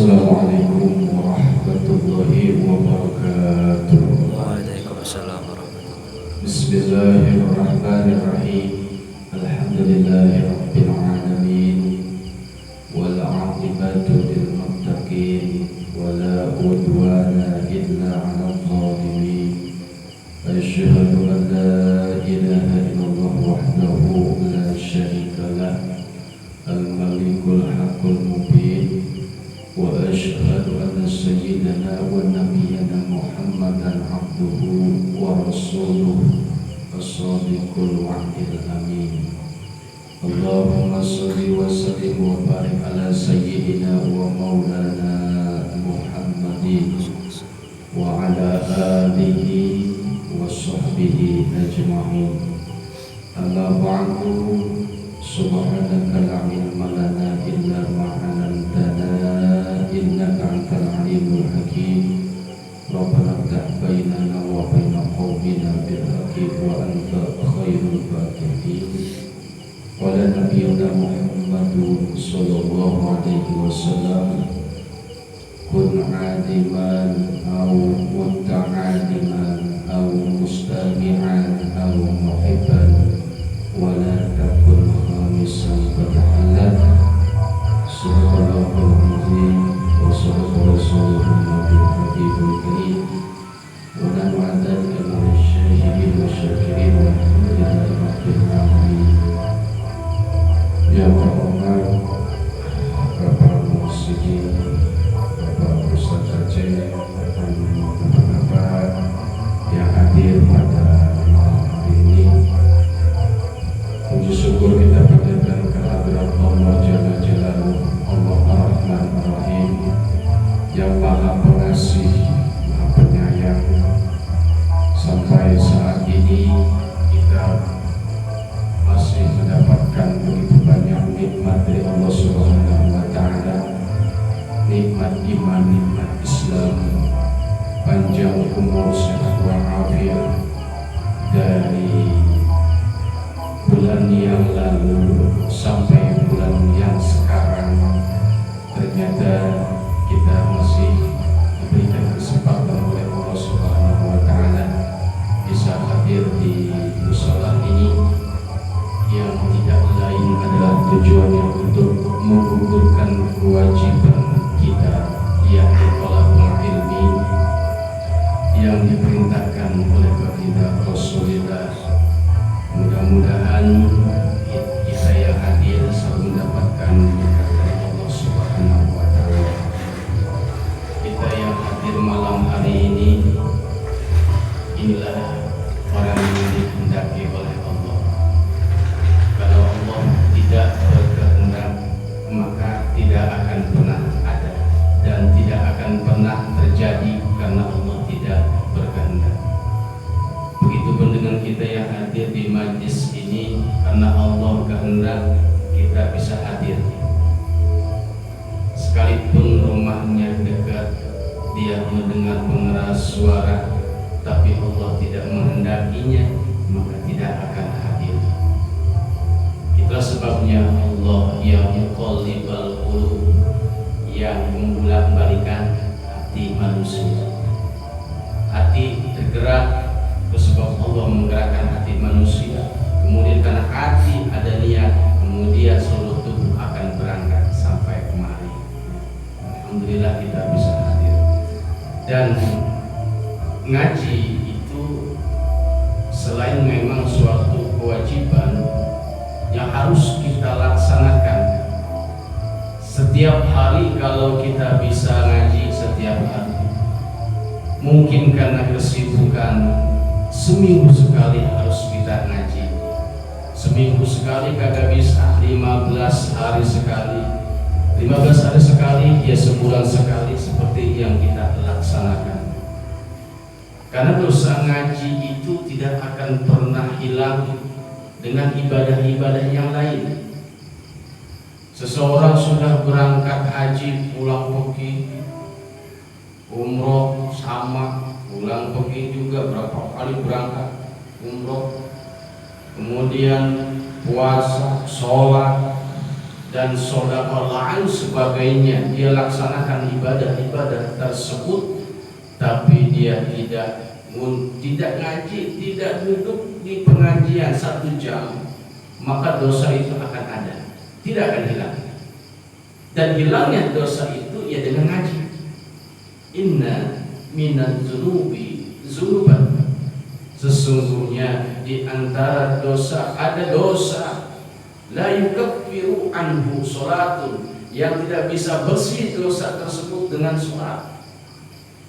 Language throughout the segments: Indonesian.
Assalamualaikum warahmatullahi wabarakatuh. Waalaikumsalam warahmatullahi wabarakatuh. Bismillahirrahmanirrahim. Alhamdulillahi rabbil alamin. Wal 'aqibatu lil muttaqin wala udwana illa 'alal zalimin. Asyhadu an la ilaha illallah wahdahu la syarika lah. Al-Malikul Haqqul Mubin. Wa asyhadu anna sayyidana wa nabiyyana Muhammadan abduhu wa rasuluhu as-sadiqul wa'dil amin. Allahumma salli wa sallim wa barik ala sayyidina wa maulana Muhammadin wa ala alihi wa sahbihi ajma'in. Amma ba'du. Subhanaka la ilma lana illa ma 'allamtana innaka antal alimul hakim. Rabbana iftah bainana wa baina qaumina bil haqqi wa anta khairul fatihin. Qala nabiyyuna Muhammadun sallallahu alaihi wasallam, kun 'aliman aw muta'alliman aw mustami'an aw muhibban wa la takun khamisan fatahallat. Subhanallahul azim wa sallallahu rasulun nabiyul habibul karim wa nahnu 'ala dzalika minasy syahidin wa syakirin walhamdulillahi rabbil alamin. Ya Allah, Bapak Musyikin, Bapak Ustaz Aceh, Bapak-bapak yang hadir pada malam hari ini, puji syukur kita panjatkan kehadirat Allah Jalla Jalaluhu, Allah Ar-Rahman Ar-Rahim, yang Maha Pengasih, Maha Penyayang. Sampai saat ini kita masih mendapatkan begitu banyak nikmat dari Allah Subhanahu wa Ta'ala, nikmat iman, nikmat Islam, panjang umur, sehat walafiat. Dari bulan yang lalu sampai bulan yang sekarang, ternyata kita masih diberikan kesempatan oleh Allah Subhanahu wa Ta'ala bisa hadir di musala ini, yang tidak lain adalah tujuannya untuk menggugurkan kewajiban kita, yakni thalabul ilmi, yang diperintahkan oleh baginda Rasulullah. Mudah-mudahan kita yang hadir selalu mendapatkan berkat dari Allah Subhanahu wa Ta'ala. Kita yang hadir malam hari ini, inilah orang yang dikehendaki oleh Allah. Kalau Allah tidak berkehendak, maka tidak akan pernah ada dan tidak akan pernah terjadi karena Allah tidak berkehendak. Begitupun dengan kita yang hadir di majlis ini, karena Allah kehendak kita bisa hadir. Sekalipun rumahnya dekat, dia mendengar pengeras suara, tapi Allah tidak menghendakinya, maka tidak akan hadir. Itulah sebabnya Allah yang yuqallibal qulub, yang membolak-balikan hati manusia. Hati tergerak sebab Allah menggerakkan hati manusia. Kemudian karena hati ada niat, kemudian seluruh tubuh akan berangkat sampai kemari. Alhamdulillah kita bisa hadir. Dan ngaji itu selain memang suatu kewajiban yang harus kita laksanakan setiap hari. Kalau kita bisa ngaji setiap hari, mungkin karena kesibukan seminggu sekali harus kita ngaji. Seminggu sekali kagak bisa, 15 hari sekali. 15 hari sekali, ya sebulan sekali, seperti yang kita laksanakan. Karena dosa ngaji itu tidak akan pernah hilang dengan ibadah-ibadah yang lain. Seseorang sudah berangkat haji, pulang pergi umroh, sama pulang pergi juga berapa kali berangkat umroh, kemudian puasa, sholat, dan sedekah lain sebagainya, dia laksanakan ibadah-ibadah tersebut, tapi dia tidak ngaji, tidak duduk di pengajian 1 jam, maka dosa itu akan ada, tidak akan hilang. Dan hilangnya dosa itu ya dengan ngaji. Inna minadz dzunubi dzunuban, sesungguhnya di antara dosa ada dosa la yukaffiru anhu sholatun, yang tidak bisa bersih dosa tersebut dengan sholat,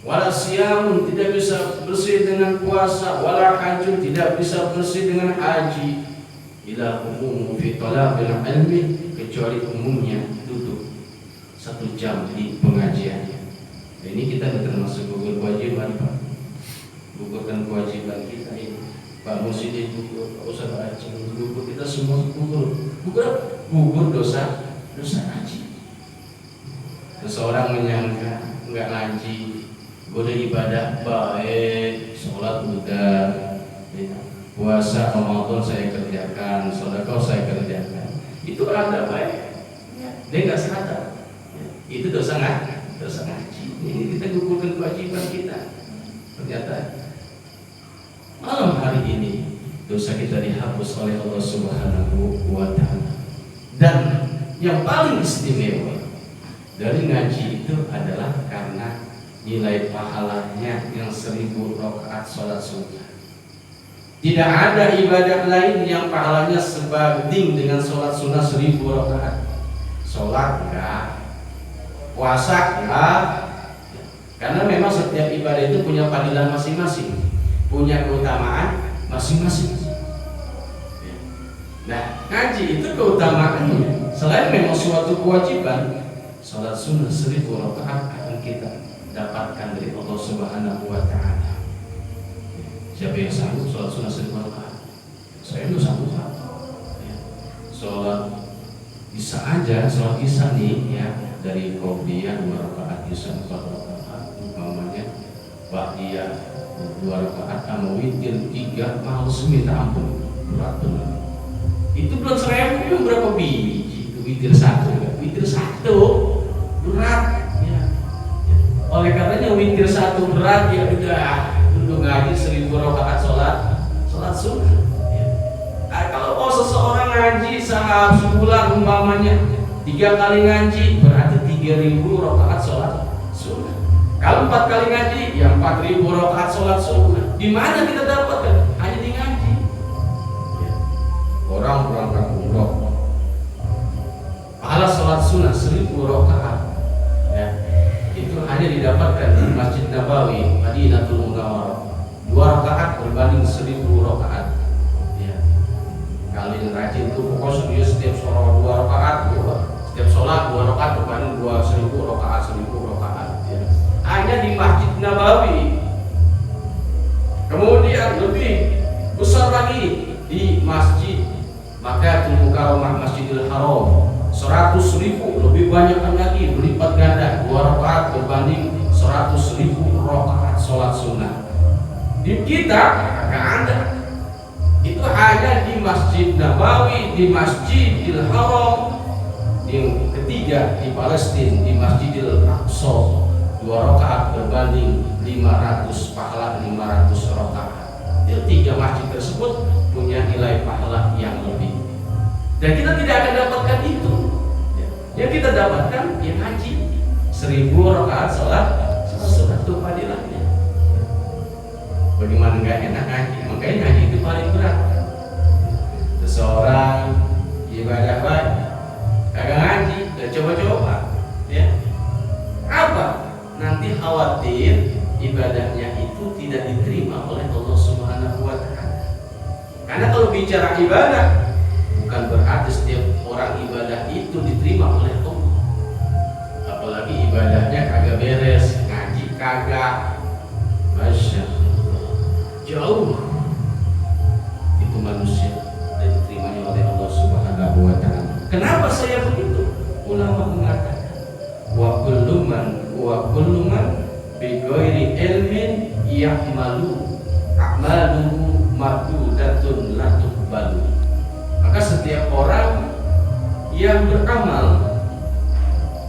wala siyamun, tidak bisa bersih dengan puasa, wala hajjun, tidak bisa bersih dengan haji, ila umum fi talabil ilmi, kecuali umumnya duduk 1 jam di pengajiannya. Ini kita termasuk gugur kewajiban, Pak. Gugurkan kewajiban kita ini. Pak Musyid gugur, Pak Ustaz Aceh gugur, kita semua gugur. Gugur dosa ngaji. Seseorang menyangka enggak ngaji, udah ibadah baik, sholat udah, puasa Ramadan saya kerjakan, sedekah saya kerjakan, itu ada baik, dia nggak sadar, itu dosa ngaji. Ini kita gugurkan kewajiban kita. Ternyata malam hari ini dosa kita dihapus oleh Allah Subhanahu wa Ta'ala. Dan yang paling istimewa dari ngaji itu adalah karena nilai pahalanya yang 1000 rakaat sholat sunnah. Tidak ada ibadah lain yang pahalanya sebanding dengan sholat sunnah 1000 rakaat. Sholat enggak, puasa enggak, karena memang setiap ibadah itu punya fadilah masing-masing, punya keutamaan masing-masing. Nah, ngaji itu keutamaannya selain memang suatu kewajiban, sholat sunnah 1000 rakaat akan kita dapatkan dari Allah Subhanahu wa Ta'ala. Siapa yang sanggup sholat sunnah 1000 rakaat? Saya itu sanggup, Pak. Sholat bisa aja, sholat isya nih ya, dari qobliyah 2 rakaat, isya 4 rakaat, umpamanya ba'diyah 2 rakaat, sama witir 3, males minta ampun, berat benar. Itu bulan 1000 itu berapa biji? Itu witir 1, witir 1 berat ya. Oleh karenanya witir 1 berat, ya udah duduk ngaji 1000 rakaat sholat sunnah ya. Nah, kalau seseorang ngaji sebulan umpamanya 3 kali ngaji, berarti 3000 rakaat sholat sunnah. Kalau 4 kali ngaji, ya 4000 rakaat sholat sunnah. Di mana kita dapatkan? Hanya di ngaji ya. Orang berangkat umroh, pahala sholat sunnah 1000 rakaat ya, itu hanya didapatkan di Masjid Nabawi Madinatul Munawwarah, 2 rakaat berbanding 1000 rakaat ya. Kalian rajin tuh pokoknya dia setiap sholat 2 rakaat, setiap sholat 2 rakaat berbanding 1000 rakaat, 1000 rakaat ya. Hanya di Masjid Nabawi. Kemudian lebih besar lagi di Masjid Makkatul Mukarramah, Masjidil Haram, 100.000, lebih banyak lagi, berlipat ganda, 2 rakaat berbanding 100.000 rakaat sholat sunnah. Di kita nggak ada. Itu hanya di Masjid Nabawi, di Masjidil Haram. Yang ketiga di Palestina, di Masjidil Aqsa, 2 rakaat berbanding 500, pahala 500 rakaat. Itu 3 masjid tersebut punya nilai pahala yang lebih. Dan kita tidak akan dapatkan itu. Yang kita dapatkan yang haji 1000 rakaat sholat sunnah itu fadilahnya. Bagaimana nggak enak haji? Makanya haji itu paling berat. Seseorang ibadah baik, kagak ngaji, gak coba-coba, ya. Apa? Nanti khawatir ibadahnya itu tidak diterima oleh Allah Subhanahu wa Ta'ala. Karena kalau bicara ibadah, bukan berarti setiap orang ibadah itu diterima oleh Allah. Apalagi ibadahnya kagak beres, ngaji kagak, Masya Allah, jauh itu manusia dan diterimanya oleh Allah Subhanahu wa Ta'ala. Kenapa saya begitu? Ulama mengatakan wa kullu man bi ghairi ilmin ya'malu a'maluhu mardudatun la tuqbalu. Maka setiap orang yang beramal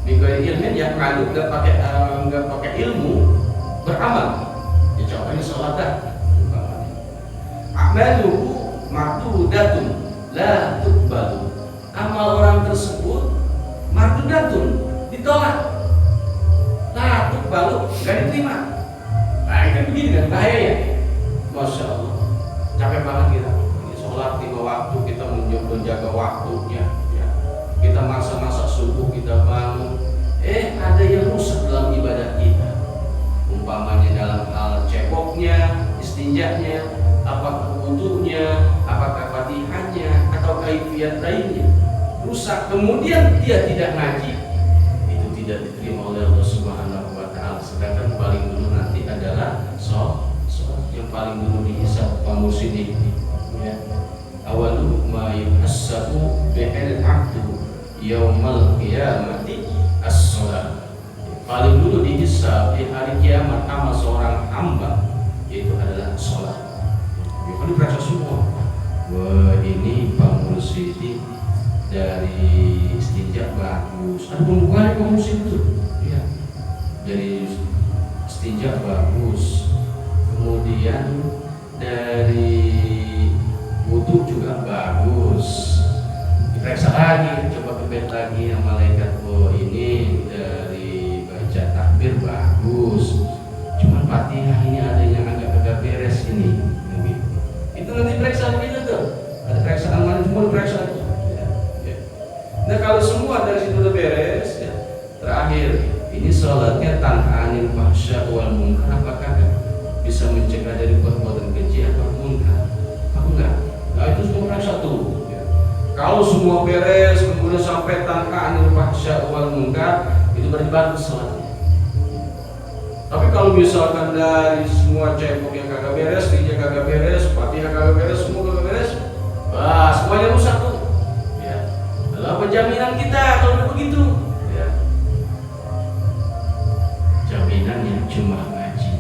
bighairi ilmin, yang malu nggak pakai ilmu, beramal. Ya contohnya sholat dah. Amaluhu mardudatun la tuqbalu. Amal orang tersebut mardudatun, ditolak. La tuqbalu, nggak diterima. Nah itu begini kan, bahaya ya. Masya Allah, capek banget kita. Ini sholat 5 waktu, kita menjaga waktunya ya. Kita masa-masa subuh kita bangun, ada yang rusak dalam ibadah kita. Umpamanya dalam hal ceboknya, istinjaknya, apakah wudunya, apakah fatihahnya, atau kaifiat lainnya rusak, kemudian dia tidak ngaji, itu tidak diterima oleh Allah Subhanahu wa Ta'ala. Sedangkan paling dulu nanti adalah sholat yang paling dulu dihisab kaum muslimin ya. Awalu ma yuhassabu bi'il abdu yaumal qiyamati as-sholat. Paling dulu dihisab di hari kiamat amal seorang hamba yaitu adalah sholat. Ya kan diperiksa semua. Wah ini Pak Mursyidi dari istinja bagus. Ada pembukaan Pak Mursyidi itu. Ya. Dari istinja bagus. Kemudian dari wudhu juga bagus. Diperiksa lagi, coba kebet lagi yang malaikat. Oh ini dari baca takbir bagus. Cuma Fatihah ini ada yang agak beres ini. Itu nanti periksa begitu tuh. Ada periksaan mana semua diperiksa. Ya. Nah kalau semua dari situ udah beres, ya. Terakhir ini sholatnya tanpa anil fahsya wal munkar apakah bisa mencegah dari perbuatan keji atau munkar? Apa enggak? Nah itu semua periksa tuh. Ya. Kalau semua beres kemudian sampai tanpa anil fahsya wal munkar, itu berarti bagus sholatnya. Tapi kalau misalkan dari semua cebok yang kagak beres, tinja kagak beres, fatihah kagak beres, semua kagak beres, wah semuanya rusak tuh. Ya. Lalu apa jaminan kita kalau udah begitu? Ya. Jaminannya cuma ngaji.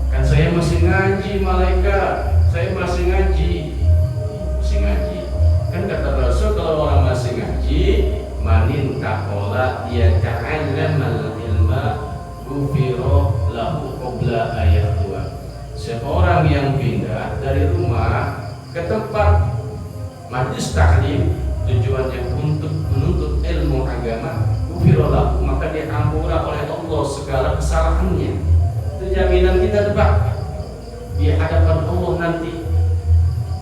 Kan saya masih ngaji malaikat, saya masih ngaji. Kan kata Rasul kalau orang masih ngaji, manin takola dia ta'allamal ilma gufiro lahu qabla ayat 2. Seorang yang pindah dari rumah ke tempat majlis taklim tujuannya untuk menuntut ilmu agama, gufiro lahu, maka dia ampura oleh Allah segala kesalahannya. Itu jaminan kita depan di hadapan Allah nanti.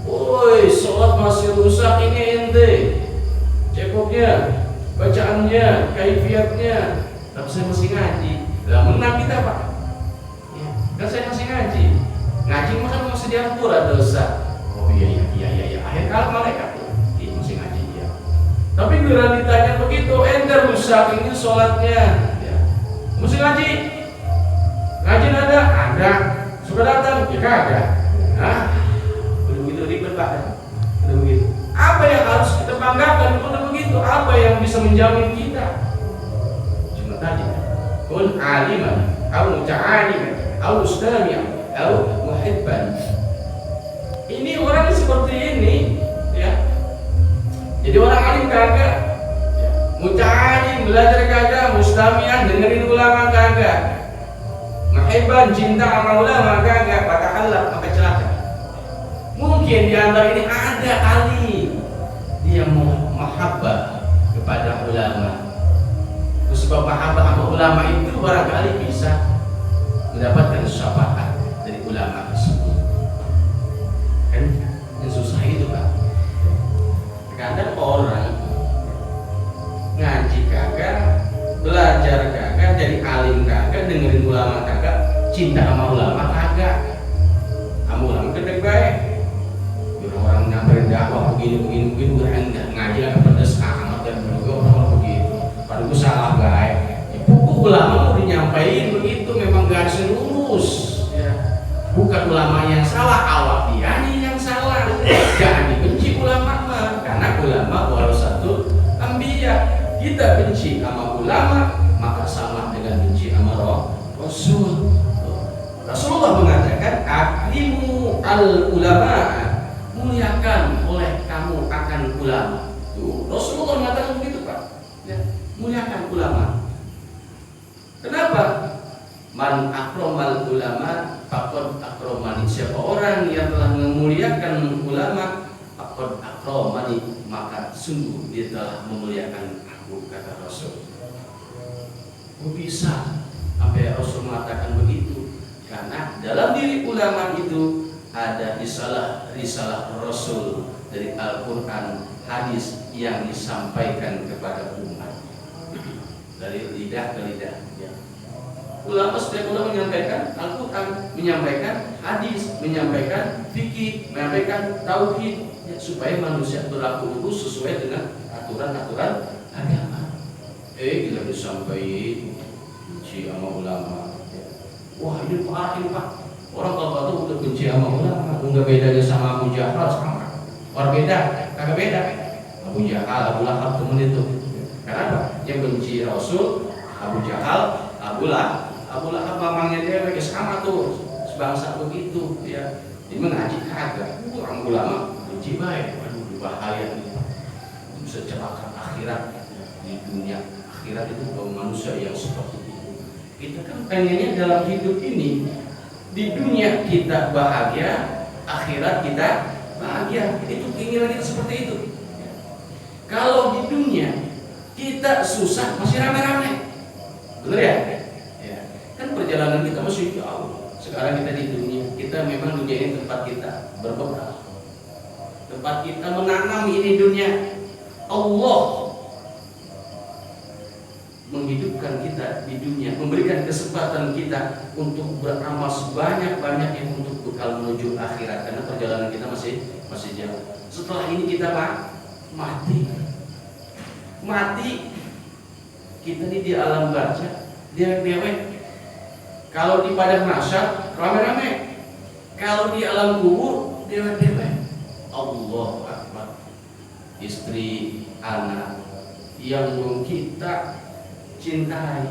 Woi, sholat masih rusak ini ente, cekoknya, bacaannya, kaifiatnya, tapi saya masih ngaji. Lah menang kita Pak ya, kan saya masih ngaji masa masih diampura dosa. Oh iya akhir kalah malaikat ya, masih ngaji dia. Tapi bila ditanya begitu, ente rusak ini sholatnya ya. Masih ngaji ada sudah datang ya kagak. Nah udah begitu ribet Pak, udah begitu. Apa yang harus kita banggakan? Udah begitu, apa yang bisa menjamin kita? Cuma tadi kun aliman, atau muta'aliman, atau mustami'an, atau muhibban. Ini orang seperti ini, ya. Jadi orang alim kagak, ya. Muta'alim belajar kagak, mustami'an dengerin ulama kagak, muhibban cinta sama ulama kagak, patahlah maka celaka. Mungkin di antara ini ada alim dia mahabbah kepada ulama. Sebab mahabbah sama ulama itu barangkali bisa mendapatkan syafaat dari ulama tersebut. Kan yang susah itu Pak. Kadang orang ngaji kagak, belajar kagak, jadi alim kagak, dengerin ulama kagak, cinta sama ulama kagak. Sama ulama gede baik. Orang nyamperin dakwah begini enggak ngaji agak pedes amat dan orang begitu. Padahal itu salah guys. Buku ulama mau dinyampaikan begitu memang garis lurus ya. Bukan ulama yang salah, awak dia yang salah. Jangan dibenci ulama mah, karena ulama warasatul anbiya. Kita benci sama ulama maka sama dengan benci sama Rasul. Rasulullah mengatakan akrimu al ulama, muliakan oleh kamu akan ulama. Tuh, Rasulullah mengatakan begitu, Pak. Ya, muliakan ulama. Kenapa? Man akromal ulama faqad akromani. Siapa orang yang telah memuliakan ulama, faqad akromani, maka sungguh dia telah memuliakan aku, kata Rasul. Kok bisa sampai Rasul mengatakan begitu? Karena dalam diri ulama itu ada risalah Rasul dari Al-Quran, hadis yang disampaikan kepada umat dari lidah ke lidah. Ya. Ulama, setiap ulama menyampaikan Al-Quran, menyampaikan hadis, menyampaikan fikih, menyampaikan tauhid, ya, supaya manusia berlaku lurus sesuai dengan aturan-aturan agama. Gila disampaikan benci sama ulama. Ya. Wah, ini parah ini, Pak. Orang kalau tahu udah benci sama ulama, enggak bedanya sama Abu Jahal sama. Orang beda, kagak beda. Abu Jahal, Abu Lahab temen itu. Kenapa? Yang benci Rasul, Abu Jahal, Abu Lahab mamangnya dia lagi sama tuh, sebangsa begitu, ya. Dia mengaji kagak, orang ulama benci baik. Waduh, bahaya nih. Bisa celaka akhirat. Di dunia akhirat itu kaum manusia yang seperti itu. Kita kan pengennya dalam hidup ini, di dunia kita bahagia, akhirat kita bahagia. Itu keinginan kita seperti itu. Kalau di dunia kita susah masih rame-rame, bener ya? Ya. Kan perjalanan kita masih jauh. Sekarang kita di dunia, kita memang dunia ini tempat kita berbekal, tempat kita menanam ini dunia. Allah menghidupkan kita di dunia, memberikan kesempatan kita untuk beramal sebanyak-banyaknya untuk bekal menuju akhirat, karena perjalanan kita masih jauh. Setelah ini kita mati, kita ini di alam barzah, dewek-dewek. Kalau di padang mahsyar rame-rame, kalau di alam kubur dewek-dewek. Allahu Akbar. Istri, anak yang kita cintai,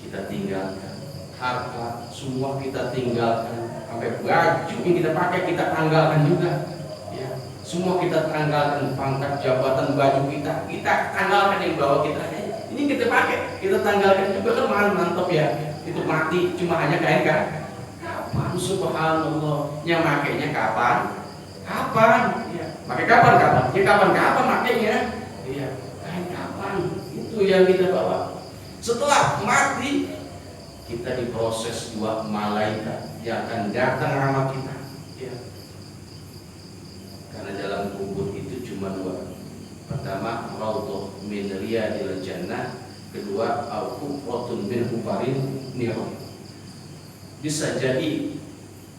kita tinggalkan. Harta semua kita tinggalkan, sampai baju yang kita pakai kita tanggalkan juga. Ya, semua kita tanggalkan, pangkat, jabatan, baju kita tanggalkan, yang bawa kita ini kita pakai, kita tanggalkan juga, kan mantap ya. Itu mati cuma hanya kain kan? Kapan? Subhanallah. Yang makainya kapan? Ya, pakai kapan? Ya kapan makainya? Iya, kain kapan? Itu yang kita bawa. Setelah mati, kita diproses dua malaikat yang akan datang sama kita. Ya. Karena dalam kubur itu cuma dua. Pertama, raudhah min riyadil jannah. Kedua, al-hufratun min hufarin nirah. Bisa jadi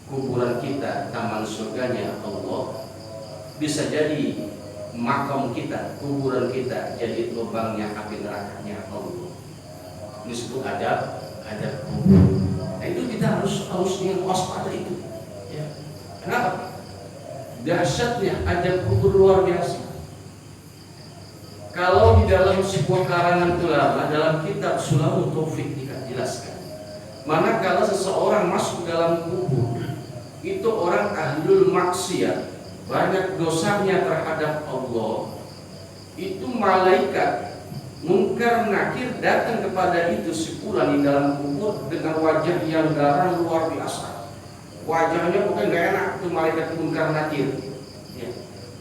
kuburan kita taman surganya Allah, bisa jadi makam kita, kuburan kita jadi lubangnya api nerakanya Allah. Ini disebut adab kubur. Nah, itu kita harus dengan waspada itu. Ya. Kenapa? Dahsyatnya adab kubur luar biasa. Kalau di dalam sebuah karangan ulama, dalam kitab Sulamut Taufik dijelaskan, manakala seseorang masuk dalam kubur, itu orang ahlul maksiat, banyak dosanya terhadap Allah, itu malaikat Munkar Nakir datang kepada itu si fulan di dalam kubur dengan wajah yang garang luar biasa. Wajahnya bukan gak enak, itu malaikat Munkar Nakir. Ya.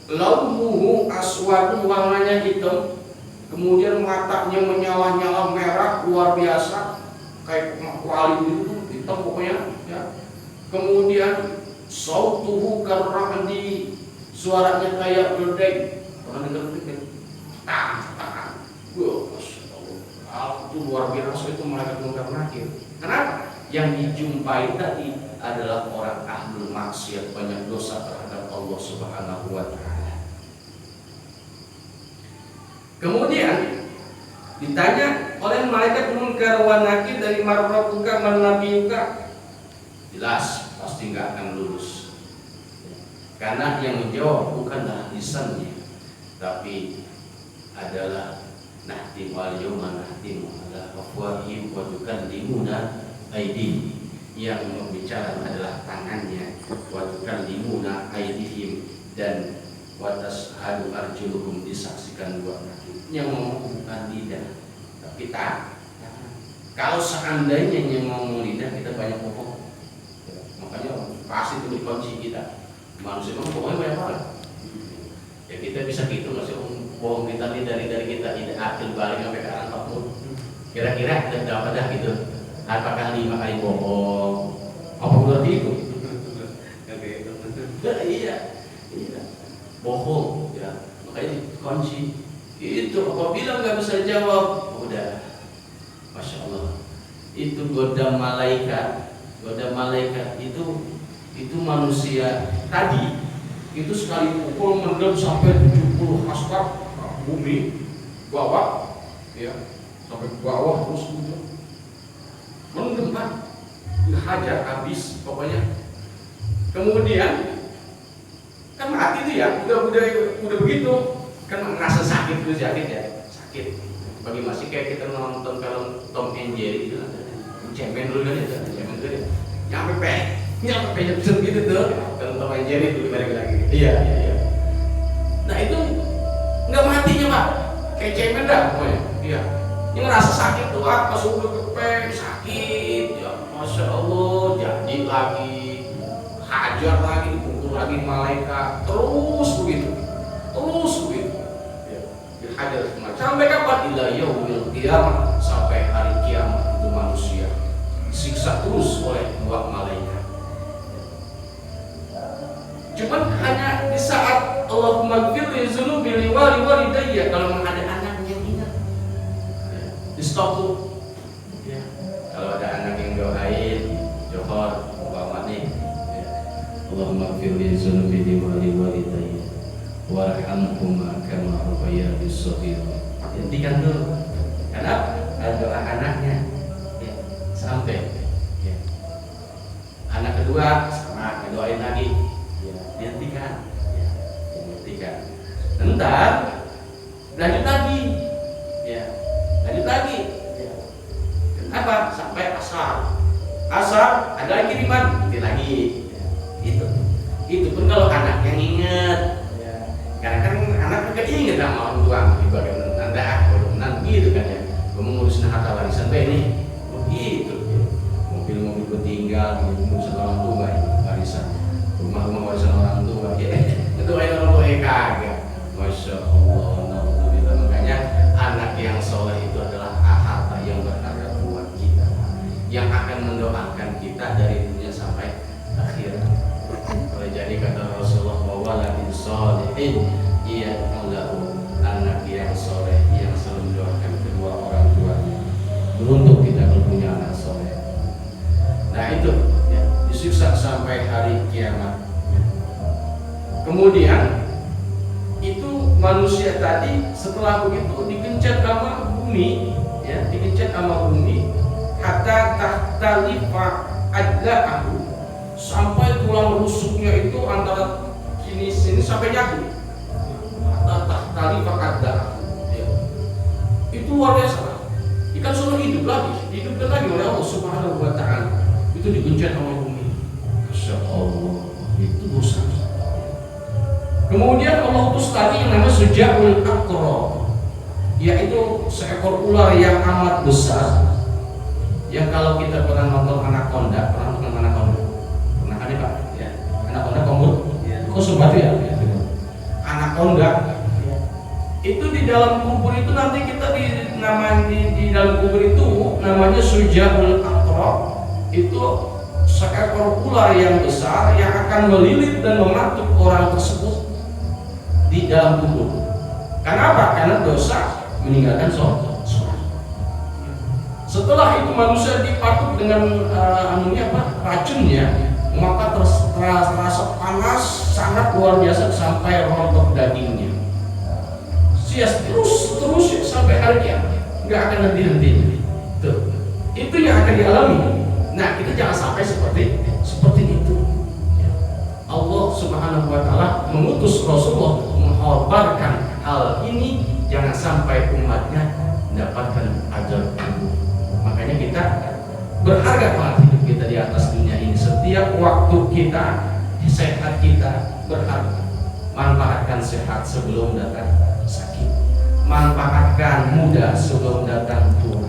Launuhu aswadun, warnanya hitam, kemudian matanya menyala-nyala merah luar biasa, kayak kuali itu hitam pokoknya. Ya. Kemudian sautuhu karrahdi, suaranya kayak berdek. Pernah dengar berdek? Itu luar biasa, itu malaikat Munkar Nakir. Kenapa? Yang dijumpai tadi adalah orang ahlul maksiat, banyak dosa terhadap Allah Subhanahu wa Ta'ala. Kemudian ditanya oleh malaikat Munkar wa Nakir, dari marratuka man nabiyuka, jelas pasti nggak akan lulus, karena yang menjawab bukanlah lisannya, tapi adalah nahtim wal yawma nahtim ala afwahihim wa tukallimuna aydihim. Yang membicara adalah tangannya, wa tukallimuna aydihim, dan wa tashhadu arjuluhum, disaksi bersihkan dua kaki. Yang ngomong bukan lidah, tapi tangan. Kalau seandainya yang ngomong lidah, kita banyak bohong. Makanya pasti itu dikunci kita. Manusia memang bohongnya banyak banget. Ya kita bisa gitu, masih bohong kita nih dari kita ini akil balik sampai ke arah 40. Kira-kira kita dapat dah gitu. Apakah 5 kali bohong? Apa berarti itu? Iya, bohong ya. Makanya dikunci. Itu apabila nggak bisa jawab, udah, masya Allah. Itu goda malaikat itu manusia tadi itu sekali pukul mendem sampai 70 hasta bumi bawah, ya sampai bawah terus gitu. Mendem kan, dihajar habis pokoknya. Kemudian kan mati tuh ya, udah begitu kan ngerasa sakit ya, sakit. Bagi masih kayak kita nonton film Tom and Jerry gitu, cemen dulu kan ya, cemen dulu ya, nyampe jam gitu tuh, film Tom and Jerry dulu balik lagi. Iya. Nah itu nggak matinya pak, kayak cemen dah pokoknya. Iya. Yang ngerasa sakit tuh, pas udah kepeng sakit, ya masya Allah, janji lagi, hajar lagi, dipukul lagi malaikat, terus begitu. Hajar sampai kapan? Ila yaumil qiyamah, sampai hari kiamat itu manusia disiksa terus oleh dua malaikat. Cuman hanya di saat Allahumma ghfirli dzunubi li walidayya, kalau ada anak yang ingat di stop tuh ya. Kalau ada anak yang doain johor umpama nih ya. Allahumma ghfirli dzunubi li walidayya warhamhuma kama rabbayani shaghira. Hentikan dulu. Kenapa? Doa anaknya ya, sampai ya. Anak kedua sama doain lagi ya, dihentikan ya, dihentikan. Ntar lanjut lagi ya, kenapa? Sampai asar ada lagi kiriman lagi ya. Itu pun kalau anak yang ingat. Karena kan anak juga ingat sama orang tua, ibarat nanti gitu kan ya, gue mengurus harta warisan ini, begitu ya. Mobil bertinggal, ngurusin orang tua, warisan, rumah warisan orang tua, ya itu orang tua kagak, masya Allah, alhamdulillah. Makanya anak yang soleh itu adalah harta yang berharga buat kita, yang akan mendoakan kita dari dunia sampai akhirat. Jadi kata Rasulullah waladin sholihin yad'ulahu, anak yang soleh yang selalu mendoakan kedua orang tuanya. Beruntung kita punya anak soleh. Nah itu ya, disiksa sampai hari kiamat. Kemudian itu manusia tadi setelah begitu digencet sama bumi ya, hatta tahtalifa adla'ahu, sampai tulang rusuknya itu antara sini sampai nyatu. Tali fakada ya. Itu luar biasa. Ikan sudah hidupkan lagi oleh Allah Subhanahu wa Ta'ala. Itu digencet sama bumi. Masya Allah, itu dosa. Kemudian Allah utus tadi yang namanya Sujaul Aqra, yaitu seekor ular yang amat besar. Yang kalau kita pernah nonton Anaconda, pernah ada Pak? Ya. Anaconda komut? Ya. Kok sebatu ya? Anaconda itu di dalam kubur itu nanti kita di dalam kubur itu namanya Sujaul Aqra. Itu seekor ular yang besar yang akan melilit dan mematuk orang tersebut di dalam kubur. Kenapa? Karena dosa meninggalkan sholat. Setelah itu manusia dipatuk dengan racunnya, maka terasa panas sangat luar biasa sampai rontok dagingnya. Sias terus sampai hari kiamat, nggak akan henti-henti. Itu yang akan dialami. Nah kita jangan sampai seperti itu. Allah Subhanahu wa Ta'ala mengutus Rasulullah mengkhabarkan hal ini, jangan sampai umatnya mendapatkan ajal kubur. Makanya kita berharga banget hidup kita di atas dunia ini. Setiap waktu kita, sehat kita berharga. Manfaatkan sehat sebelum datang sakit. manfaatkan muda sebelum datang tua,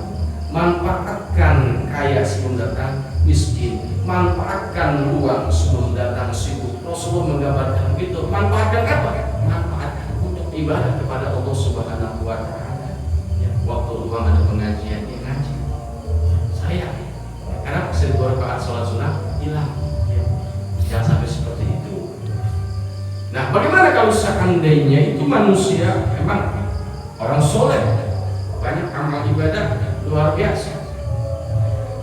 manfaatkan kaya sebelum datang miskin, manfaatkan luang sebelum datang sibuk. Rasulullah menggambarkan begitu. Manfaatkan apa? Manfaatkan untuk ibadah kepada Allah Subhanahu wa Ta'ala. Ya, waktu luang ada pengajian, ya ngaji. Sayang, karena 1000 rakaat sholat sunnah hilang. Ya. Jangan sampai seperti itu. Nah, bagaimana kalau seandainya itu manusia memang orang soleh, banyak amal ibadah luar biasa.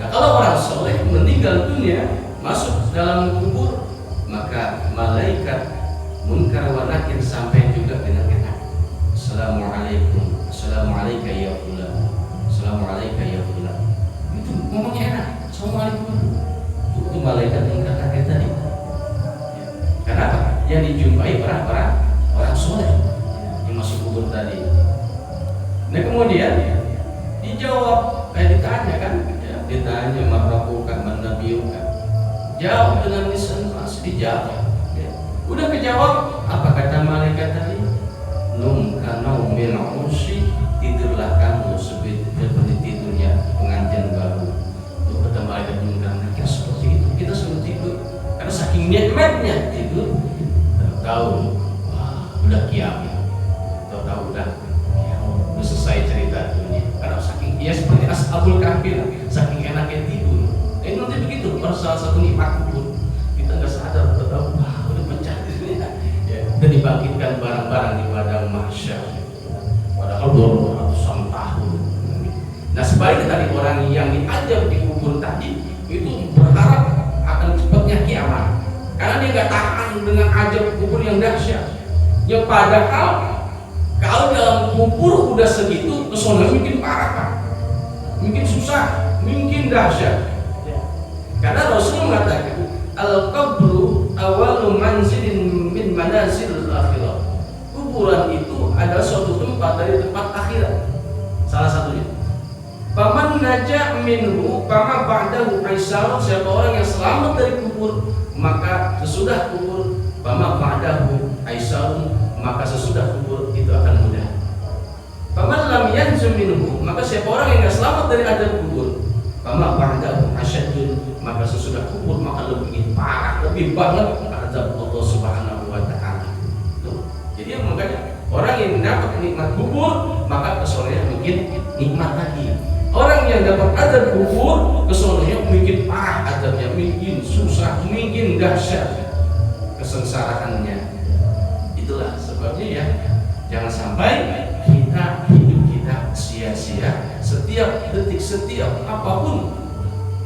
Nah, kalau orang soleh meninggal dunia, masuk dalam kubur, maka malaikat munkar wa nakir sampai juga dengan kata Assalamualaikum, Assalamualaikum ya fulan, Assalamualaikum ya fulan. Itu ngomongnya enak, Assalamualaikum. Itu malaikat munkar nakir tadi. Ya. Kenapa? Yang dijumpai orang soleh yang masuk kubur tadi. Nah, kemudian dijawab, ditanya kan, ya, ditanya marabuka man nabiyuka, jawab dengan lisan keras, dijawab. Ya. Udah kejawab, apa kata malaikat tadi? Num kanau min ursi, tidurlah kamu seperti tidurnya pengantin baru. Itu kata malaikat munkar nakir seperti itu. Kita suruh tidur karena saking nikmatnya tidur. Tahu, wah, udah kiamat. Tahu udah selesai cerita dunia. Karena saking dia seperti Ashabul Kahfi, saking enaknya tidur. Ini nanti begitu, salah satu nikmat kubur. Kita nggak sadar, tahu, wah, udah pecah di sini. Ya, dan dibangkitkan barang-barang di padang mahsyar. Padahal 200-an tahun. Nah, sebaliknya tadi orang yang diajar di kubur tadi itu berharap akan cepatnya kiamat. Karena dia nggak tahan dengan ajab kubur yang dahsyat. Ya padahal kalau dalam kubur udah segitu, kesana mungkin parah Pak, mungkin susah, mungkin dahsyat. Karena Rasul mengatakan al-qabru awalu manzilin min manazil akhirah. Kuburan itu adalah suatu tempat dari tempat akhirat. Salah satunya. Paman najah minhu, pama ba'dahu aisar. Siapa orang yang selamat dari kubur, maka sesudah kubur, pama ba'dahu aisar, maka sesudah kubur itu akan mudah. Paman lam yanjum minhu, maka siapa orang yang tidak selamat dari adab kubur, pama ba'dahu asyadun, maka sesudah kubur maka lebih parah, lebih banget azab Allah Subhanahu wa Ta'ala. Jadi makanya orang yang dapat nikmat kubur, maka kesolehan mungkin nikmat lagi. Orang yang dapat adab kubur, kesolehan mungkin parah adabnya, mungkin susah, mungkin dahsyat kesengsaraannya. Itulah sebabnya ya, jangan sampai hidup kita sia-sia. Setiap detik, setiap apapun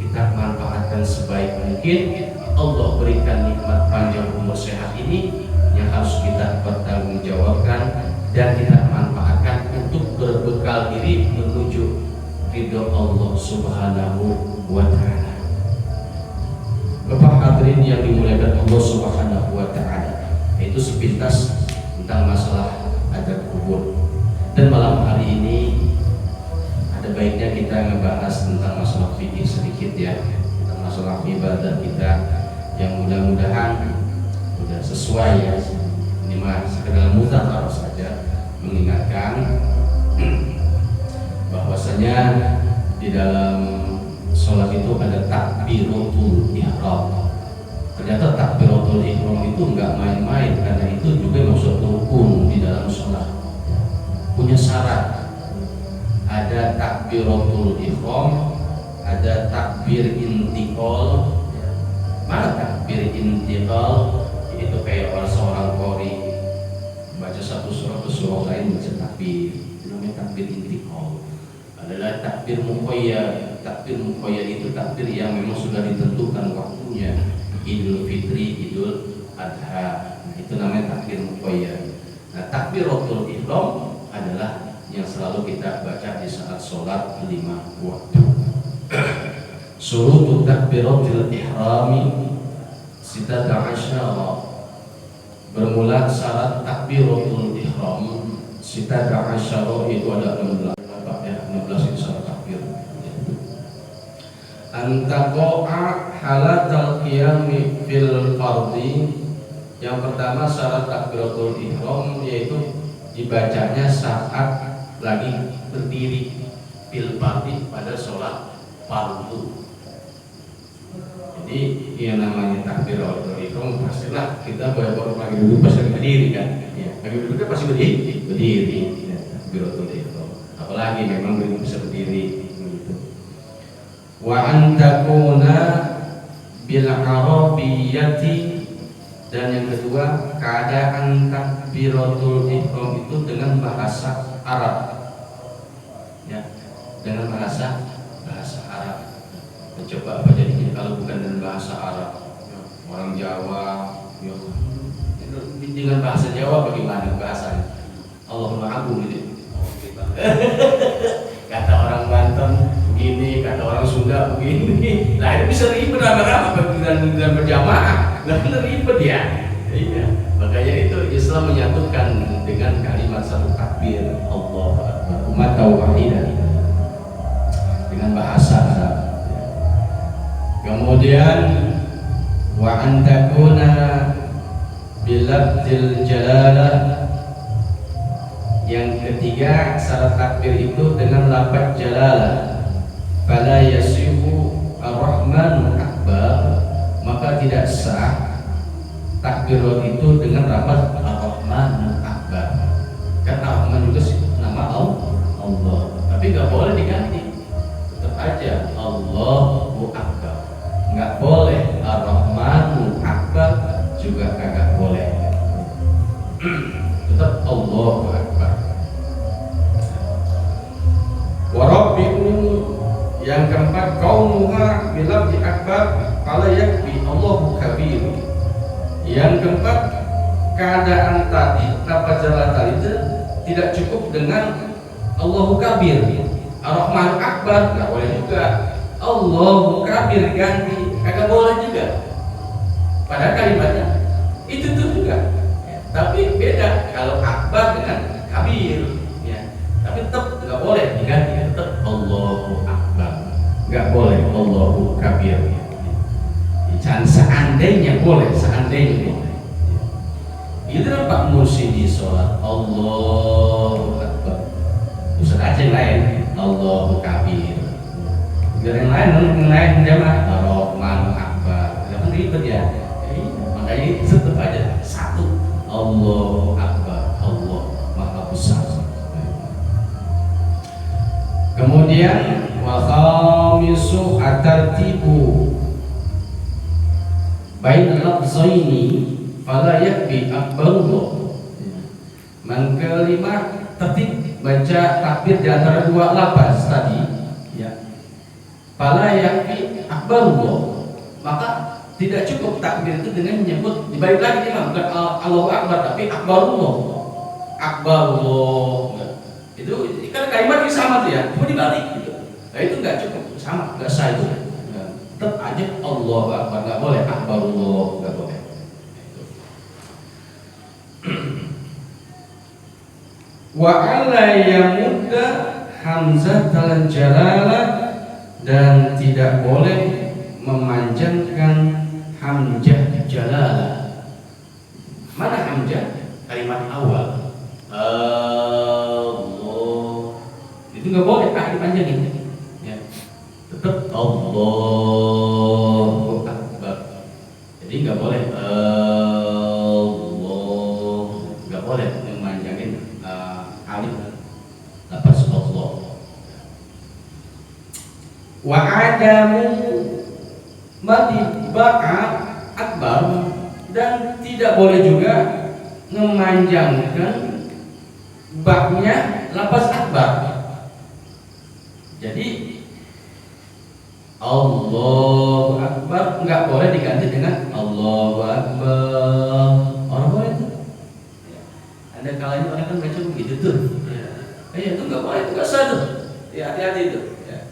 kita manfaatkan sebaik mungkin. Allah berikan nikmat panjang umur sehat ini yang harus kita pertanggungjawabkan dan kita manfaatkan untuk berbekal diri menuju ridho Allah Subhanahu wa Ta'ala. Bapak hadirin yang dimuliakan Allah Subhanahu wa Ta'ala, itu sepintas tentang masalah adab kubur. Dan malam hari ini ada baiknya kita ngebahas tentang masalah fikih sedikit ya, tentang masalah ibadah kita yang mudah-mudahan sudah sesuai ya. Ini mah sekedar mudzakarah saja, mengingatkan bahwasanya di dalam sholat itu ada takbiratul ihram. Ternyata takbiratul ihram itu enggak main-main, karena itu juga masuk rukun di dalam sholat. Punya syarat. Ada takbiratul ihram, ada takbir intiqal. Mana takbir intiqal? Itu kayak seorang qori baca satu surah ke surah lain baca takbir. Itu namanya takbir intiqal. Adalah takbir muqayyad. Takbir muqayyad itu takbir yang memang sudah ditentukan waktunya. Idul Fitri, Idul Adha. Nah, itu namanya takbir muqayyad. Nah, takbiratul ihram adalah yang selalu kita baca di saat sholat 5 waktu. Surutut takbiratul ihrami sitata asyara. Bermula syarat takbiratul ihram sitata asyara itu ada 16 ya, 16 itu syarat takbir. Antaqa'a halatal qiyami fil fardhi. Yang pertama syarat takbiratul ihram yaitu dibacanya saat lagi berdiri fil fardhi pada sholat fardu. Jadi yang namanya takbiratul ihram pastilah kita baru lagi duduk pasti berdiri kan? Ya, lagi duduk kan pasti berdiri. Ya, takbiratul ihram. Apalagi memang belum bisa berdiri. Gitu. Wa antakuna bil arabiyyati, dan yang kedua keadaan takbiratul ihram itu dengan bahasa Arab. Ya, dengan bahasa Arab. Coba apa jadinya kalau bukan dengan bahasa Arab? Ya, orang Jawa, ya, dengan bahasa Jawa bagaimana bahasanya? Allahumma agung gitu. Kata orang Banten begini, kata orang Sunda begini. Nah itu bisa ribet rame-rame dan berjamaah. Nggak ribet ya. Iya. Makanya itu Islam menyatukan dengan kalimat satu takbir Allahu Akbar umat wahidah dengan bahasa Arab. Kemudian wa antakuna bilabdil jalalah, yang ketiga syarat takbir itu dengan lafaz jalalah. Fala yasihu ar-rahmanu akbar, maka tidak sah takbirat itu dengan lafaz ar-rahmanu akbar. Karena Ar-Rahman juga nama Allah, tapi nggak boleh diganti, tetap aja Allahu Akbar. Nggak boleh Ar-Rahmanu Akbar, juga kagak boleh, tetap Allahu Akbar. Warabbi'u, yang keempat kaunuha bilabdi akbar fala yakfi Allahu kabir. Yang keempat keadaan tadi lafaz jalal tadi itu tidak cukup dengan Allahu kabir. Ar-Rahman akbar nggak boleh juga. Allahu kabir ganti kagak boleh juga. Padahal kalimatnya itu tuh juga. Ya, tapi beda kalau akbar dengan kabir. Ya, tapi tetap nggak boleh diganti, tetap Allahu akbar. Nggak boleh Allahu kabir. Jangan seandainya boleh, seandainya boleh. Itu Pak Mursidi sholat Allahu akbar. Ustaz aja yang lain Allahu kabir. Biar yang lain jamaah Ar-Rahman akbar. Jangan ribet ya. Makanya tetap aja satu Allahu akbar, Allah maha besar. Kemudian wa khamisu at-tartibu bain lafzaini fala yakfi akbarullah. Man kelima tertib baca takbir di antara dua lafaz tadi, ya. Fala yakfi akbarullah, maka tidak cukup takbir itu dengan menyebut, dibalik lagi dia bukan Allahu Akbar tapi akbarullah. Akbarullah. Itu kan kalimat sama tuh ya, cuma dibalik gitu. Nah itu nggak cukup, sama, nggak sah itu. Tetap aja Allahu Akbar, nggak boleh akbarullah, nggak boleh. Wa ala yamudda hamzah tal jalalah, dan tidak boleh memanjangkan hamzah jalalah. Mana hamzah? Kalimat awal Allah itu nggak boleh dipanjangin, ya. Tetap Allahu Akbar. Jadi nggak boleh Allah, nggak boleh memanjangin alif lafaz Allah. Wa adamu madiba'a akbar, dan tidak boleh juga memanjangkan baknya lafaz akbar. Jadi Allahu Akbar nggak boleh diganti dengan Allahu Akbar. Orang boleh itu. Ada kalanya orang kan baca begitu tuh. Itu nggak boleh, itu nggak sah tuh. Ya, hati-hati itu. Ya.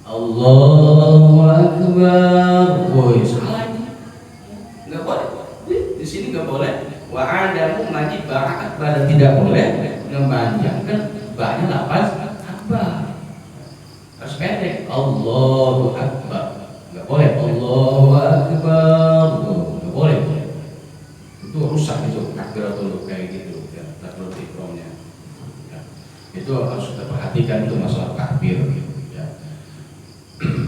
Allahu Akbar. Woi, salah ini. Nggak boleh. Di sini nggak boleh. Wa adamu madiba'a akbar, dan tidak boleh memanjangkan baknya lafaz akbar. Harus pendek. Allahu Akbar. Nggak boleh Allahu Akbar. Nggak boleh. Itu rusak itu takbiratul kayak gitu ya, takbiratul ihramnya. Ya. Itu harus kita perhatikan, itu masalah takbir gitu ya.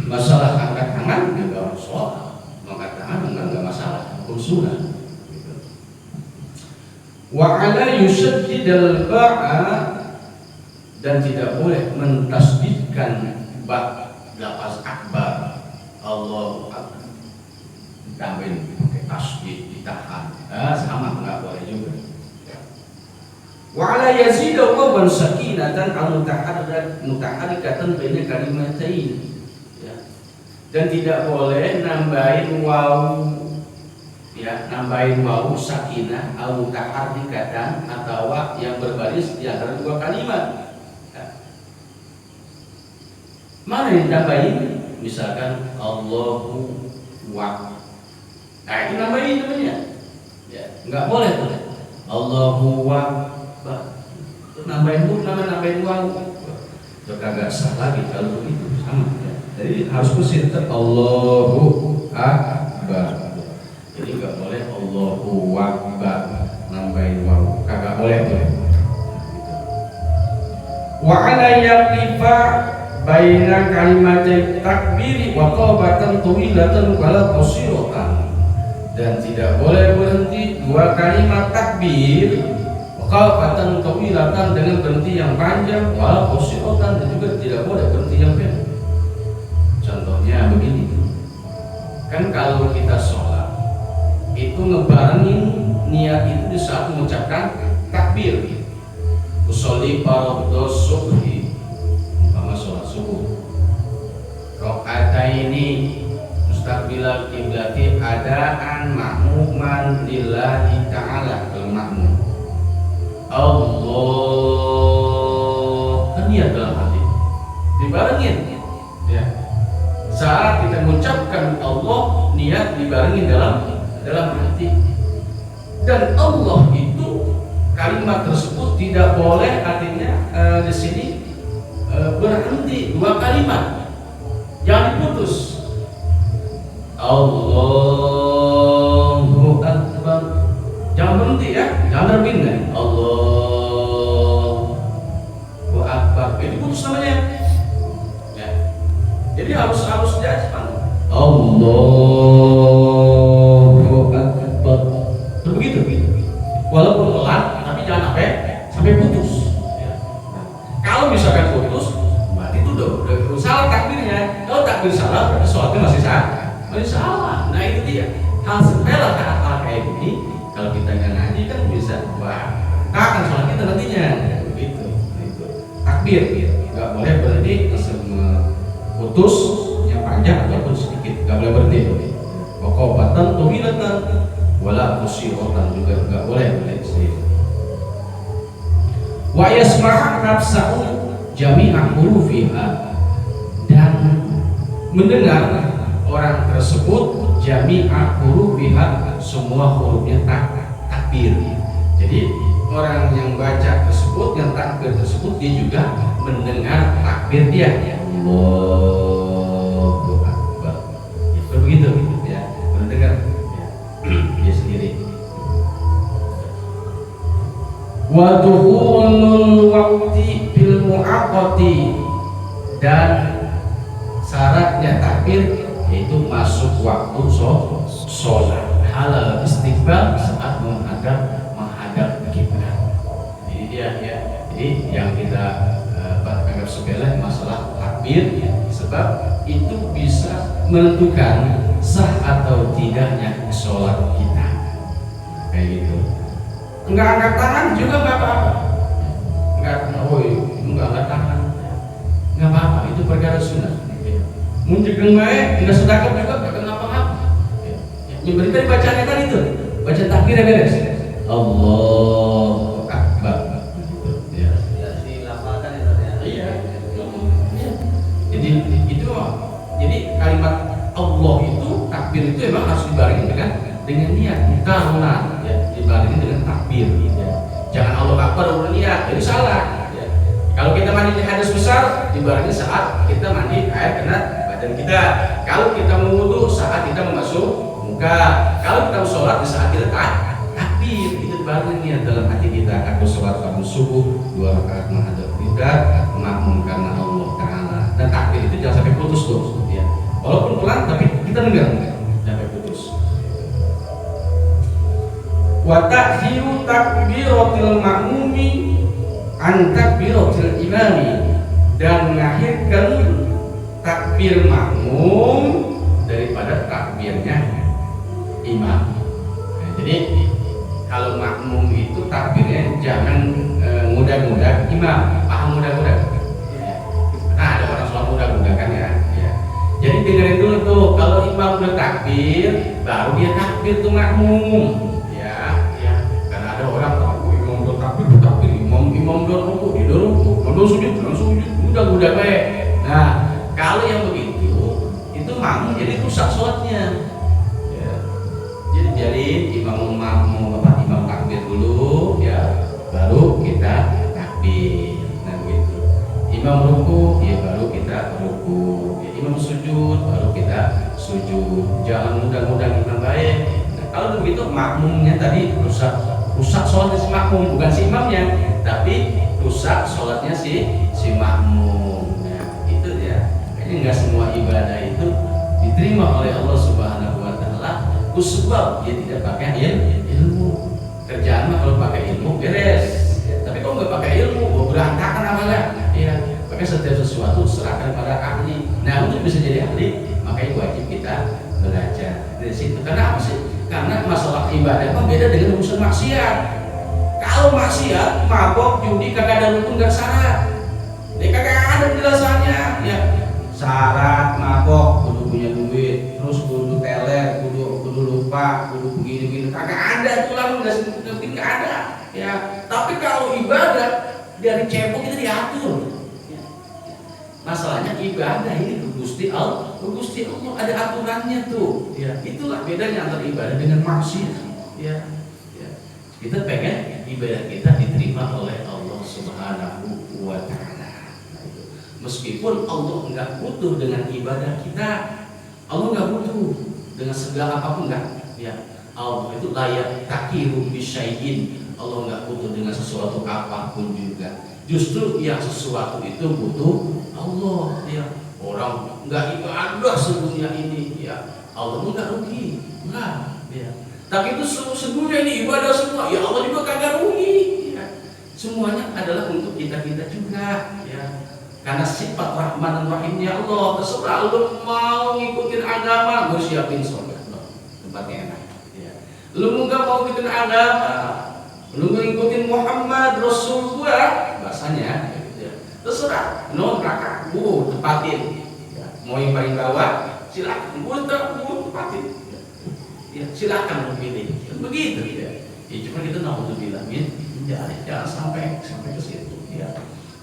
Masalah angkat tangan juga harus sholat, angkat tangan enggak masalah, hukum sunnah gitu. Wa ala yushaddidal ba'a, dan tidak boleh mentasdidkan ba, lafaz akbar, Allahu akbar, ditambahin pakai tasdid, ditahan, sama nggak boleh juga. Wa ala yazida wawan sakinatan mutaharrikatan baina kalimatain, ya. Dan tidak boleh nambahin waw, ya, nambahin waw sakinah au mutaharrikatan, atau yang berbaris di antara dua kalimat. Mana yang tambahin? Misalkan Allahu wa, nah itu nambahin namanya, ya, nggak boleh tuh. Allahu wa, nambahin waw, itu kagak sah lagi kalau begitu, sama ya. Jadi harus bersih tetap Allahu akbar. Jadi nggak boleh Allahu akbar nambahin waw, kagak boleh tuh. Wa ala yaqifa baina kalimatai takbiri wa qabatan tuwilatan wala qasiratan, dan tidak boleh berhenti dua kalimat takbir wa qabatan tuwilatan dengan berhenti yang panjang, wala qasiratan, dan juga tidak boleh berhenti yang pendek. Contohnya begini, kan kalau kita sholat itu ngebarengin niat itu di saat mengucapkan takbir. Usolli fardhu subhi, sholat subuh, rakaataini mustaqbilal kiblati adaan ma'muman lillahi ta'ala, kalau makmum Allah, kan niat dalam hati dibarengin ya. Saat kita mengucapkan Allah, niat dibarengin dalam hati. Dan Allah itu kalimat tersebut tidak boleh, artinya di sini berhenti dua kalimat, jangan diputus. Allahu akbar, jangan berhenti ya, jangan berpindah. Allahu akbar, ini putus namanya ya. Jadi harus diajak Allahu akbar, begitu. Walaupun pelan, tapi jangan sampai putus. Kalau misalkan putus, berarti itu udah salah takbirnya. Kalau takbir salah, berarti sholatnya masih salah. Nah itu dia. Hal sepele hal kayak gini, kalau kita nggak ngaji kan bisa akan sholat kita nantinya. Begitu. Takbir, nggak boleh berhenti semua putus yang panjang ataupun sedikit, nggak boleh berhenti. Waqobatan tuwilatan wala qasiratan, juga nggak boleh berhenti. Wa yasma' nafsahu jami'a hurufiha, dan mendengar orang tersebut jami'a hurufiha, semua hurufnya takbir. Jadi orang yang baca tersebut, yang takbir tersebut, dia juga mendengar takbir dia. Allahu akbar. Itu begitu ya, mendengar ya, dia sendiri. Wa dukhulul waqti bil mu'aqqati, dan syaratnya takbir yaitu masuk waktu sholat, halal istiqbal saat menghadap kiblat. Ini dia ya. Jadi yang kita anggap sepele masalah takbir, sebab itu bisa menentukan sah atau tidaknya sholat kita. Kayak gitu. Enggak angkat tangan juga nggak apa-apa. Enggak angkat tangan, nggak apa-apa. Itu perkara sunnah. Munjukkan baik, enggak sedekah juga nggak kenapa-napa. Yang penting tadi bacaannya kan itu, baca takbir ya beres. Allahu akbar. Ya. Dilafalkan itu ya. Iya. Jadi itu, jadi kalimat Allah itu, takbir itu memang harus dibarengi dengan niat, tahunan ya, dibarengi dengan takbir ya. Jangan Allah akbar udah niat, jadi salah ya. Kalau kita mandi hadas besar, dibarengi saat kita mandi air kena badan kita. Kalau kita mewudu, saat kita membasuh muka. Kalau kita sholat, di saat kita takbir, itu dibarengi niat dalam hati kita. Aku sholat kamu subuh 2 rakaat menghadap juga makmum karena Allah Ta'ala. Dan takbir itu jangan sampai putus tuh ya. Walaupun pelan tapi kita dengar sampai putus. Wa ta'khiru takbiratil ma'mumi an takbiratil imami, dan mengakhirkan takbir makmum daripada takbirnya imam. Nah, jadi kalau makmum itu takbirnya jangan mudah-mudah imam, paham mudah-mudah. Nah, ada orang sholat mudah-mudah kan ya. Jadi dengerin dulu tuh, kalau imam udah takbir, baru dia takbir tuh makmum. Karena ada orang tahu imam udah takbir, imam udah rukuk, dia udah rukuk, udah sujud, mudah-mudah baik. Nah, kalau yang begitu, itu makmum jadi rusak sholatnya. Jadi biarin imam takbir dulu ya, baru kita takbir. Nah begitu. Imam ruku ya baru kita ruku. Ya, imam sujud baru kita sujud. Jangan mudah-mudah imam baik. Nah, kalau begitu makmumnya tadi rusak sholatnya si makmum, bukan si imamnya, tapi rusak sholatnya si makmum. Nah itu ya. Kayaknya nggak semua ibadah itu diterima oleh Allah Subhanahu Wa Taala. Sebab dia tidak pakai ilmu. Kerjaan mah kalau pakai ilmu beres. Tapi kalau nggak pakai ilmu, berantakan amalan. Ya, pakai setiap sesuatu serahkan pada ahli. Nah, untuk bisa jadi ahli, makanya wajib kita belajar dari situ. Karena apa sih? Karena masalah ibadah mah beda dengan urusan maksiat. Kalau maksiat, mabok, judi, kagak ada rukun, nggak syarat. Dia kagak ada penjelasannya. Ya, syarat mabok, kudu punya duit, terus kudu teler, kudu lupa, kudu begini kagak ada tuh, lalu nggak ada ya. Tapi kalau ibadah dari cebok itu diatur ya. Masalahnya ibadah ini Gusti Allah ada aturannya tuh ya. Itulah bedanya antara ibadah dengan maksiat ya. Kita pengen ibadah kita diterima oleh Allah Subhanahu Wa Ta'ala. Meskipun Allah nggak butuh dengan ibadah kita, Allah nggak butuh dengan segala apapun, enggak ya. Allah itu layak takiru bisyai'in. Allah nggak butuh dengan sesuatu apapun juga. Justru yang sesuatu itu butuh Allah ya. Orang nggak ibadah sedunia ini ya, Allah nggak rugi enggak ya. Tapi itu sedunia ini ibadah semua ya, Allah juga kagak rugi ya. Semuanya adalah untuk kita juga ya. Karena sifat Rahman dan Rahimnya Allah, terserah lu mau ngikutin agama, gue siapin surga, tempatnya enak. Ya. Lu nggak mau ngikutin agama, lu ngikutin Muhammad Rasul gue, bahasanya, ya. Terserah, neraka, gue tempatin. Ya. Mau yang paling bawah, silakan, gue tempatin. Ya. Silakan lu pilih, begitu ya. Ya cuma kita naudzubillah jangan sampai ke situ. Ya.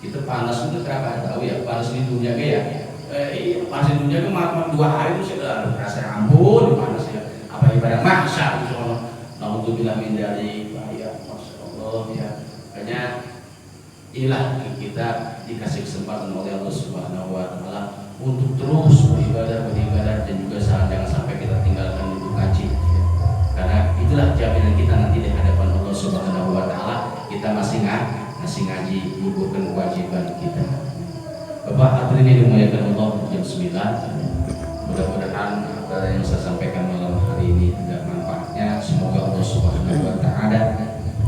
Kita panas itu terapa tahu ya, panas di dunia ya. Iya, panas di dunia kan 2 hari itu sudah rasa ampun panas ya. Apa ibadah mahsyar itu naudzubillah min dzalik ya, masyaallah ya. Makanya inilah kita dikasih kesempatan oleh Allah Subhanahu Wa Taala untuk terus beribadah dan juga jangan sampai kita tinggalkan untuk ngaji ya. Karena itulah jaminan kita nanti di hadapan Allah Subhanahu Wa Taala, kita masih ngaji, gugurkan kewajiban kita. Bapak hadirin yang dimuliakan Allah, jam 9. Mudah-mudahan apa yang saya sampaikan malam hari ini tidak manfaatnya. Semoga Allah Subhanahu Wa Taala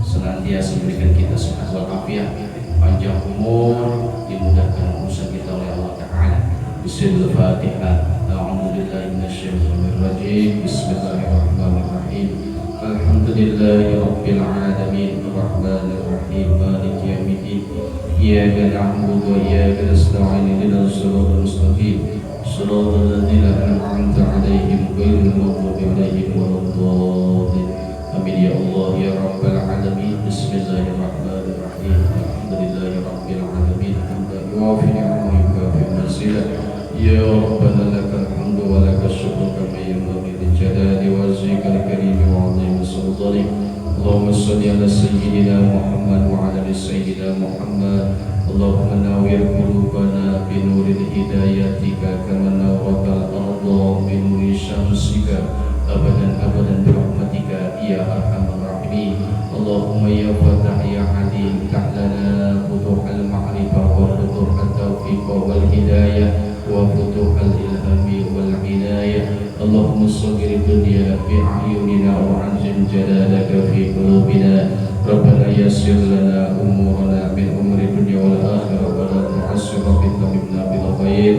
senantiasa memberikan kita sehat walafiat, panjang umur, dimudahkan urusan kita oleh Allah Taala. Bismillahirrahmanirrahim. A'udzubillahi minasyaitonir rajim. Bismillahirrahmanirrahim. Alhamdulillahirabbil alamin, arrahmanir rahim, maliki yaumiddin. Iyyaka na'budu wa iyyaka nasta'in, ihdinas siratal mustaqim, siratal ladzina an'amta 'alaihim ghairil maghdubi 'alaihim waladdallin. Amin ya Allah ya rabbal alamin. Bismillahirrahmanirrahim. Alhamdulillahirabbil alamin. Hamdan yuwafi ni'amahu wa yukafi mazidah. Ya Rabbana lakal hamdu wa lakal syukru kama yanbaghi li jalali wajhikal karim wa 'azimi sultanik. Allahumma shalli ala sayyidina Muhammad wa ala ali sayyidina Muhammad. Allahumma nawwir qulubana bi nuril hidayatika kama nawwartal arda bi nuri syamsika abadan bi rahmatika ya arhamar rahimin. اللهم يا فتاح يا عليم افتح لنا فتوح المعرفة وفتوح التوفيق والهداية وفتوح الإلهام والعناية. اللهم صغر الدنيا في أعيننا وعظم جلالك في قلوبنا. ربنا يسر لنا أمورنا من أمر الدنيا والآخرة ولا تعسر فتمنا بالخير.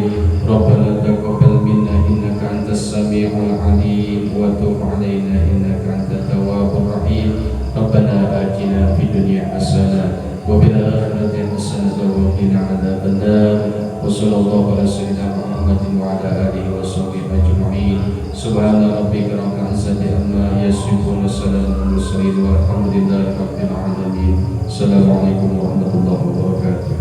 ربنا تقبل منا إنك أنت السميع العليم وتب علينا إنك أنت التواب الرحيم. ربنا آتنا في الدنيا حسنة وفي الآخرة حسنة وقنا عذاب النار. وصلى الله على سيدنا محمد وعلى آله وصحبه أجمعين. سبحان ربك رب العزة عما يصفون وسلام على المرسلين والحمد لله رب العالمين. السلام عليكم ورحمة الله وبركاته.